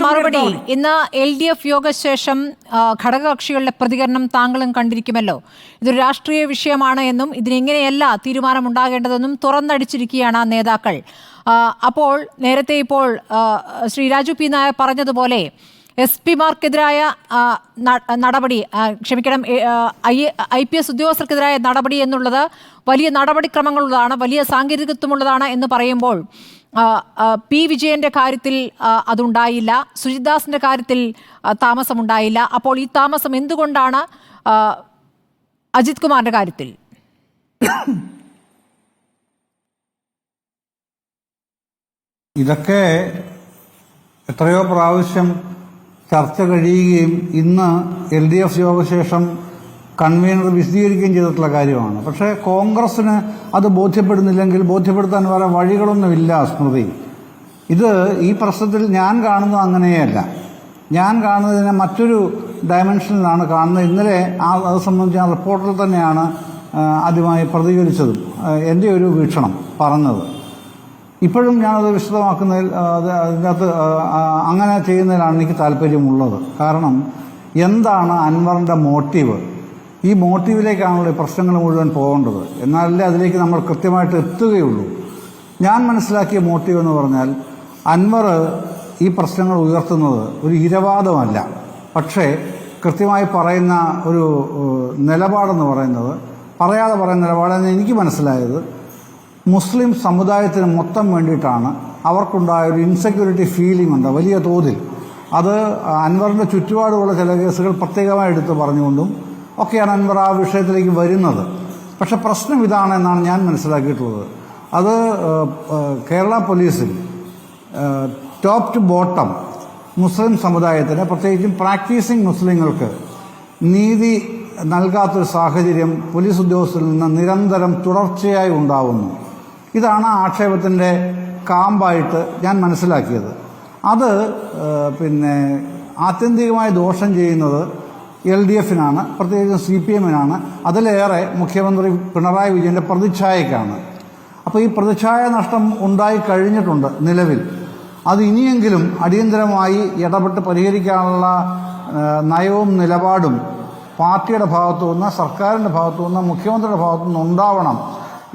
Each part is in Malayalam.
മറുപടി ഇന്ന് LDF യോഗശേഷം ഘടകകക്ഷികളുടെ പ്രതികരണം താങ്കളും കണ്ടിരിക്കുമല്ലോ. ഇതൊരു രാഷ്ട്രീയ വിഷയമാണ് എന്നും ഇതിനെങ്ങനെയല്ല തീരുമാനമുണ്ടാകേണ്ടതെന്നും തുറന്നടിച്ചിരിക്കുകയാണ് നേതാക്കൾ. അപ്പോൾ നേരത്തെ ഇപ്പോൾ ശ്രീ രാജു പി നായർ പറഞ്ഞതുപോലെ SP-മാർക്കെതിരായ നടപടി, ക്ഷമിക്കണം, IPS ഉദ്യോഗസ്ഥർക്കെതിരായ നടപടി എന്നുള്ളത് വലിയ നടപടിക്രമങ്ങളുള്ളതാണ്, വലിയ സാങ്കേതികത്വമുള്ളതാണ് എന്ന് പറയുമ്പോൾ P. വിജയന്റെ കാര്യത്തിൽ അതുണ്ടായില്ല, സുജിത്ദാസിന്റെ കാര്യത്തിൽ താമസമുണ്ടായില്ല. അപ്പോൾ ഈ താമസം എന്തുകൊണ്ടാണ് അജിത് കുമാറിന്റെ കാര്യത്തിൽ? ഇതൊക്കെ എത്രയോ പ്രാവശ്യം ചർച്ച കഴിയുകയും ഇന്ന് LDF യോഗശേഷം കൺവീനർ വിശദീകരിക്കുകയും ചെയ്തിട്ടുള്ള കാര്യമാണ്. പക്ഷേ കോൺഗ്രസിന് അത് ബോധ്യപ്പെടുന്നില്ലെങ്കിൽ ബോധ്യപ്പെടുത്താൻ വേറെ വഴികളൊന്നുമില്ല. സ്മൃതി, ഇത് ഈ പ്രശ്നത്തിൽ ഞാൻ കാണുന്നത് അങ്ങനെയല്ല. ഞാൻ കാണുന്നതിനെ മറ്റൊരു ഡയമെൻഷനിലാണ് കാണുന്നത്. ഇന്നലെ അത് സംബന്ധിച്ച് ആ റിപ്പോർട്ടിൽ തന്നെയാണ് ആദ്യമായി പ്രതികരിച്ചതും എൻ്റെ ഒരു വീക്ഷണം പറഞ്ഞത്. ഇപ്പോഴും ഞാനത് വിശദമാക്കുന്നതിൽ അതിനകത്ത് അങ്ങനെ ചെയ്യുന്നതിലാണ് എനിക്ക് താല്പര്യമുള്ളത്. കാരണം എന്താണ് അൻവറിൻ്റെ മോട്ടീവ്? ഈ മോട്ടീവിലേക്കാണല്ലോ ഈ പ്രശ്നങ്ങൾ മുഴുവൻ പോകേണ്ടത്. എന്നാലല്ലേ അതിലേക്ക് നമ്മൾ കൃത്യമായിട്ട് എത്തുകയുള്ളൂ. ഞാൻ മനസ്സിലാക്കിയ മോട്ടീവ് എന്ന് പറഞ്ഞാൽ അൻവർ ഈ പ്രശ്നങ്ങൾ ഉയർത്തുന്നത് ഒരു ഇരവാദമല്ല, പക്ഷേ കൃത്യമായി പറയുന്ന ഒരു നിലപാടെന്ന് പറയുന്നത്, പറയാതെ പറയുന്ന നിലപാടെന്ന് എനിക്ക് മനസ്സിലായത്, മുസ്ലിം സമുദായത്തിന് മൊത്തം വേണ്ടിയിട്ടാണ്. അവർക്കുണ്ടായ ഒരു ഇൻസെക്യൂരിറ്റി ഫീലിംഗ് ഉണ്ട് വലിയ തോതിൽ. അത് അൻവറിൻ്റെ ചുറ്റുപാടുള്ള ചില കേസുകൾ പ്രത്യേകമായി എടുത്ത് പറഞ്ഞുകൊണ്ടും ഒക്കെയാണ് അൻവർ ആ വിഷയത്തിലേക്ക് വരുന്നത്. പക്ഷെ പ്രശ്നം ഇതാണെന്നാണ് ഞാൻ മനസ്സിലാക്കിയിട്ടുള്ളത്. അത് കേരള പോലീസിൽ ടോപ്പ് ടു ബോട്ടം മുസ്ലിം സമുദായത്തിന്, പ്രത്യേകിച്ചും പ്രാക്ടീസിങ് മുസ്ലിങ്ങൾക്ക് നീതി നൽകാത്തൊരു സാഹചര്യം പോലീസ് ഉദ്യോഗസ്ഥരിൽ നിന്ന് നിരന്തരം തുടർച്ചയായി ഉണ്ടാവുന്നു. ഇതാണ് ആക്ഷേപത്തിൻ്റെ കാമ്പായിട്ട് ഞാൻ മനസ്സിലാക്കിയത്. അത് ആത്യന്തികമായി ദോഷം ചെയ്യുന്നത് LDF-നാണ്, പ്രത്യേകിച്ച് CPM-നാണ്. അതിലേറെ മുഖ്യമന്ത്രി പിണറായി വിജയൻ്റെ പ്രതിച്ഛായക്കാണ്. അപ്പോൾ ഈ പ്രതിച്ഛായ നഷ്ടം ഉണ്ടായി കഴിഞ്ഞിട്ടുണ്ട് നിലവിൽ. അത് ഇനിയെങ്കിലും അടിയന്തരമായി ഇടപെട്ട് പരിഹരിക്കാനുള്ള നയവും നിലപാടും പാർട്ടിയുടെ ഭാഗത്തുനിന്ന്, സർക്കാരിൻ്റെ ഭാഗത്തുനിന്ന്, മുഖ്യമന്ത്രിയുടെ ഭാഗത്തുനിന്ന് ഉണ്ടാവണം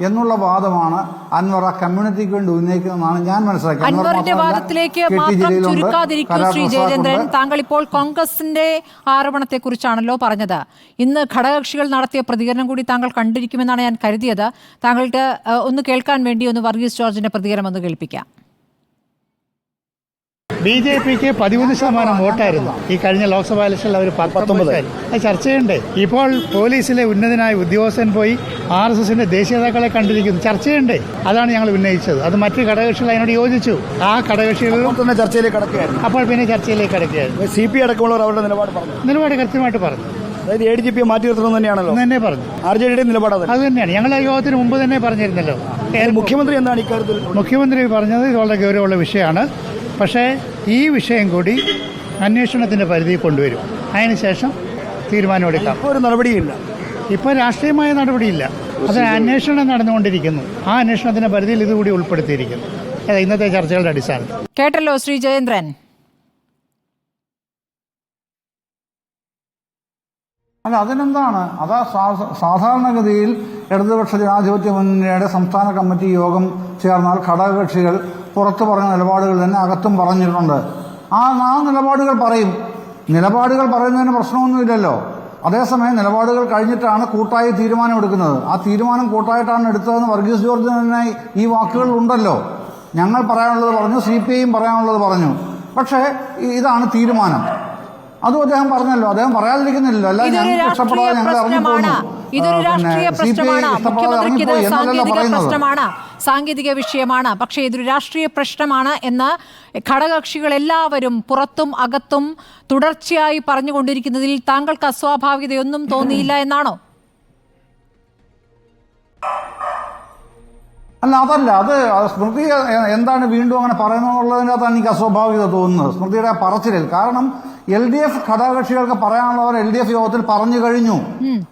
എന്നുള്ള വാദമാണ് അൻവർ ആ കമ്മ്യൂണിറ്റിക്ക് വേണ്ടി ഉന്നയിക്കുന്നതെന്നാണ് ഞാൻ മനസ്സിലാക്കിയത്. അൻവറിന്റെ വാദത്തിലേക്ക് മാത്രം ചുരുക്കാതിരിക്കൂ ശ്രീ ജയചന്ദ്രൻ. താങ്കൾ ഇപ്പോൾ കോൺഗ്രസിന്റെ ആരോപണത്തെക്കുറിച്ചാണല്ലോ പറഞ്ഞത്. ഇന്ന് ഘടകകക്ഷികൾ നടത്തിയ പ്രതികരണം കൂടി താങ്കൾ കണ്ടിരിക്കുമെന്നാണ് ഞാൻ കരുതിയത്. താങ്കൾക്ക് ഒന്ന് കേൾക്കാൻ വേണ്ടി ഒന്ന് വർഗീസ് ജോർജിന്റെ പ്രതികരണം ഒന്ന് കേൾപ്പിക്കാം. BJPക്ക് 13% വോട്ടായിരുന്നു ഈ കഴിഞ്ഞ ലോക്സഭാ ഇലക്ഷനിൽ. അവർ 19. അത് ചർച്ച ചെയ്യണ്ടേ? ഇപ്പോൾ പോലീസിലെ ഉന്നതനായ ഉദ്യോഗസ്ഥൻ പോയി RSSന്റെ ദേശീയ നേതാക്കളെ കണ്ടിരിക്കുന്നു. ചർച്ച ചെയ്യണ്ടേ? അതാണ് ഞങ്ങൾ ഉന്നയിച്ചത്. അത് മറ്റ് ഘടകകക്ഷികൾ അതിനോട് യോജിച്ചു. ആ ഘടകകക്ഷികളും തന്നെ ചർച്ചയിലേക്ക് കടക്കുകയായിരുന്നു. അപ്പോൾ പിന്നെ ചർച്ചയിലേക്ക് കടക്കുകയായിരുന്നു. CP അടക്കമുള്ളവർ അവരുടെ നിലപാട് കൃത്യമായിട്ട് പറഞ്ഞു. അതായത് ADGP മാറ്റി നിർത്തണം തന്നെയാണല്ലോ തന്നെ പറഞ്ഞു. RJD നിലപാട് അത് തന്നെയാണ്. ഞങ്ങൾ ആ യോഗത്തിന് മുമ്പ് തന്നെ പറഞ്ഞിരുന്നല്ലോ. മുഖ്യമന്ത്രി എന്താണ് ഇക്കാര്യത്തിൽ? മുഖ്യമന്ത്രി പറഞ്ഞത് ഇത് വളരെ ഗൗരവമുള്ള വിഷയമാണ്. പക്ഷേ ഈ വിഷയം കൂടി അന്വേഷണത്തിൻ്റെ പരിധിയിൽ കൊണ്ടുവരും. അതിനുശേഷം തീരുമാനമെടുക്കാം. ഇപ്പോൾ ഒരു നടപടിയില്ല, ഇപ്പോൾ രാഷ്ട്രീയമായ നടപടിയില്ല. അത് അന്വേഷണം നടന്നുകൊണ്ടിരിക്കുന്നു. ആ അന്വേഷണത്തിൻ്റെ പരിധിയിൽ ഇതുകൂടി ഉൾപ്പെടുത്തിയിരിക്കുന്നു. ഇന്നത്തെ ചർച്ചകളുടെ അടിസ്ഥാനത്തിൽ. കേട്ടല്ലോ ശ്രീ ജയേന്ദ്രൻ. അല്ല, അതിനെന്താണ്? അതാ സാധാരണഗതിയിൽ ഇടതുപക്ഷ ജനാധിപത്യ മുന്നണിയുടെ സംസ്ഥാന കമ്മിറ്റി യോഗം ചേർന്നാൽ ഘടകകക്ഷികൾ പുറത്തു പറഞ്ഞ നിലപാടുകൾ തന്നെ അകത്തും പറഞ്ഞിട്ടുണ്ട്. ആ നിലപാടുകൾ പറയും. നിലപാടുകൾ പറയുന്നതിന് പ്രശ്നമൊന്നുമില്ലല്ലോ. അതേസമയം നിലപാടുകൾ കഴിഞ്ഞിട്ടാണ് കൂട്ടായി തീരുമാനമെടുക്കുന്നത്. ആ തീരുമാനം കൂട്ടായിട്ടാണ് എടുത്തതെന്ന് വർഗീസ് ജോർജ് തന്നെ ഈ വാക്കുകളിലുണ്ടല്ലോ. ഞങ്ങൾ പറയാനുള്ളത് പറഞ്ഞു, CPI പറയാനുള്ളത് പറഞ്ഞു. പക്ഷേ ഇതാണ് തീരുമാനം. അതും അദ്ദേഹം പറഞ്ഞല്ലോ. അദ്ദേഹം പറയാതിരിക്കുന്നില്ലല്ലോ. അല്ല, ഞങ്ങൾക്ക് ഇഷ്ടപ്പെടാതെ ഞങ്ങൾ ഇറങ്ങിപ്പോകുന്നു. ഇതൊരു രാഷ്ട്രീയ പ്രശ്നമാണ്. മുഖ്യമന്ത്രിക്ക് ഇത് സാങ്കേതിക വിഷയമാണ്. പക്ഷേ ഇതൊരു രാഷ്ട്രീയ പ്രശ്നമാണ് എന്ന് ഘടകകക്ഷികൾ എല്ലാവരും പുറത്തും അകത്തും തുടർച്ചയായി പറഞ്ഞുകൊണ്ടിരിക്കുന്നതിൽ താങ്കൾക്ക് അസ്വാഭാവികതയൊന്നും തോന്നിയില്ല എന്നാണോ? അല്ല, അതല്ല. അത് സ്മൃതി എന്താണ് വീണ്ടും അങ്ങനെ പറയുന്നതെന്നുള്ളതിനകത്താണ് എനിക്ക് അസ്വാഭാവികത തോന്നുന്നത്, സ്മൃതിയുടെ പറച്ചിലിൽ. കാരണം LDF ഘടകകക്ഷികൾക്ക് പറയാനുള്ളവർ LDF യോഗത്തിൽ പറഞ്ഞു കഴിഞ്ഞു.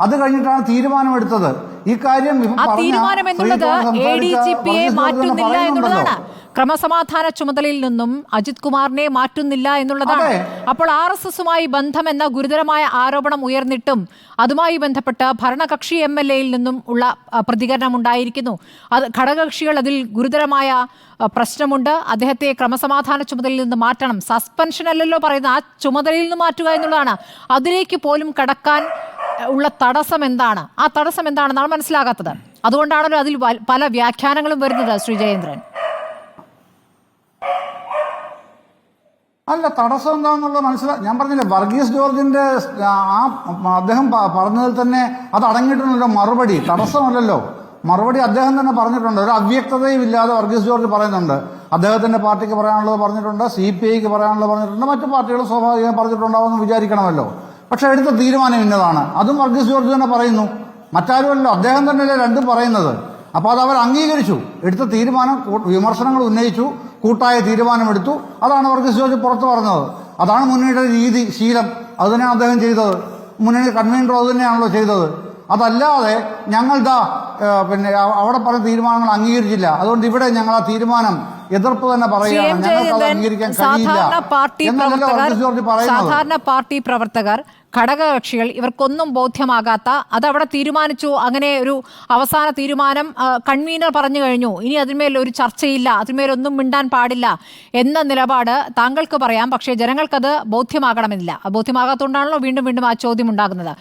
അത് കഴിഞ്ഞിട്ടാണ് തീരുമാനമെടുത്തത്. ഈ കാര്യം ഇപ്പം ആ പറഞ്ഞ തീരുമാനം ശ്രീ എന്നുള്ളത് ജോർജ് സംസാരിച്ച ADGP യെ വർഗീസ് ജോർജ് തന്നെ മാറ്റുന്നില്ല പറയുന്നുണ്ടല്ലോ. എന്നുള്ളതാണ്. ക്രമസമാധാന ചുമതലയിൽ നിന്നും അജിത് കുമാറിനെ മാറ്റുന്നില്ല എന്നുള്ളതാണ്. അതെ. അപ്പോൾ RSSുമായി ബന്ധമെന്ന ഗുരുതരമായ ആരോപണം ഉയർന്നിട്ടും അതുമായി ബന്ധപ്പെട്ട് ഭരണകക്ഷി MLA-യിൽ നിന്നും ഉള്ള പ്രതികരണം ഉണ്ടായിരിക്കുന്നു. അത് ഘടകകക്ഷികൾ അതിൽ ഗുരുതരമായ പ്രശ്നമുണ്ട്. അദ്ദേഹത്തെ ക്രമസമാധാന ചുമതലയിൽ നിന്ന് മാറ്റണം. സസ്പെൻഷൻ അല്ലല്ലോ പറയുന്നത്, ആ ചുമതലയിൽ നിന്ന് മാറ്റുക എന്നുള്ളതാണ്. അതിലേക്ക് പോലും കടക്കാൻ ഉള്ള തടസ്സം എന്താണ്? ആ തടസ്സം എന്താണെന്നാണ് മനസ്സിലാകാത്തത്. അതുകൊണ്ടാണല്ലോ അതിൽ പല വ്യാഖ്യാനങ്ങളും വരുന്നത്. ശ്രീ ജയേന്ദ്രൻ, അല്ല, തടസ്സം എന്താണെന്നുള്ളത് ഞാൻ പറഞ്ഞില്ലേ, വർഗീസ് ജോർജിന്റെ അദ്ദേഹം പറഞ്ഞതിൽ തന്നെ അത് അടങ്ങിയിട്ടുണ്ടല്ലോ മറുപടി. തടസ്സമല്ലല്ലോ, മറുപടി അദ്ദേഹം തന്നെ പറഞ്ഞിട്ടുണ്ട്. ഒരു അവ്യക്തതയും ഇല്ലാതെ വർഗീസ് ജോർജ് പറയുന്നുണ്ട്. അദ്ദേഹത്തിന്റെ പാർട്ടിക്ക് പറയാനുള്ളത് പറഞ്ഞിട്ടുണ്ട്, CPIക്ക് പറയാനുള്ളത് പറഞ്ഞിട്ടുണ്ട്, മറ്റു പാർട്ടികൾ സ്വാഭാവികമായി പറഞ്ഞിട്ടുണ്ടാവുമെന്ന് വിചാരിക്കണമല്ലോ. പക്ഷെ എടുത്ത തീരുമാനം ഇന്നതാണ്, അതും വർഗീസ് ജോർജ് തന്നെ പറയുന്നു. മറ്റാരുമല്ലോ, അദ്ദേഹം തന്നെയല്ലേ രണ്ടും പറയുന്നത്. അപ്പോൾ അത് അവർ അംഗീകരിച്ചു. എടുത്ത തീരുമാനം, വിമർശനങ്ങൾ ഉന്നയിച്ചു, കൂട്ടായ തീരുമാനമെടുത്തു. അതാണ് വർഗീസ് ജോർജ് പുറത്തു പറഞ്ഞത്. അതാണ് മുന്നണിയുടെ രീതി, ശീലം. അത് തന്നെയാണ് അദ്ദേഹം ചെയ്തത്. മുന്നണി കൺവീനർ അത് തന്നെയാണല്ലോ ചെയ്തത്. അതല്ലാതെ ഞങ്ങൾ പിന്നെ അവിടെ പറഞ്ഞ തീരുമാനങ്ങൾ അംഗീകരിച്ചില്ല, അതുകൊണ്ട് ഇവിടെ ഞങ്ങൾ ആ തീരുമാനം എതിർപ്പ് തന്നെ പറയുകയാണ്, ഞങ്ങൾക്ക് അത് അംഗീകരിക്കാൻ കഴിയില്ല എന്നല്ലല്ലോ വർഗീസ് ജോർജ് പറയുന്നത്. സാധാരണ പാർട്ടി പ്രവർത്തകർ, ഘടകകക്ഷികൾ, ഇവർക്കൊന്നും ബോധ്യമാകാത്ത, അതവിടെ തീരുമാനിച്ചു, അങ്ങനെ ഒരു അവസാന തീരുമാനം കൺവീനർ പറഞ്ഞു കഴിഞ്ഞു, ഇനി അതിന്മേൽ ഒരു ചർച്ചയില്ല, അതിന്മേലൊന്നും മിണ്ടാൻ പാടില്ല എന്ന നിലപാട് താങ്കൾക്ക് പറയാം. പക്ഷേ ജനങ്ങൾക്കത് ബോധ്യമാകണമെന്നില്ല. ബോധ്യമാകാത്തതുകൊണ്ടാണല്ലോ വീണ്ടും വീണ്ടും ആ ചോദ്യം ഉണ്ടാകുന്നത്.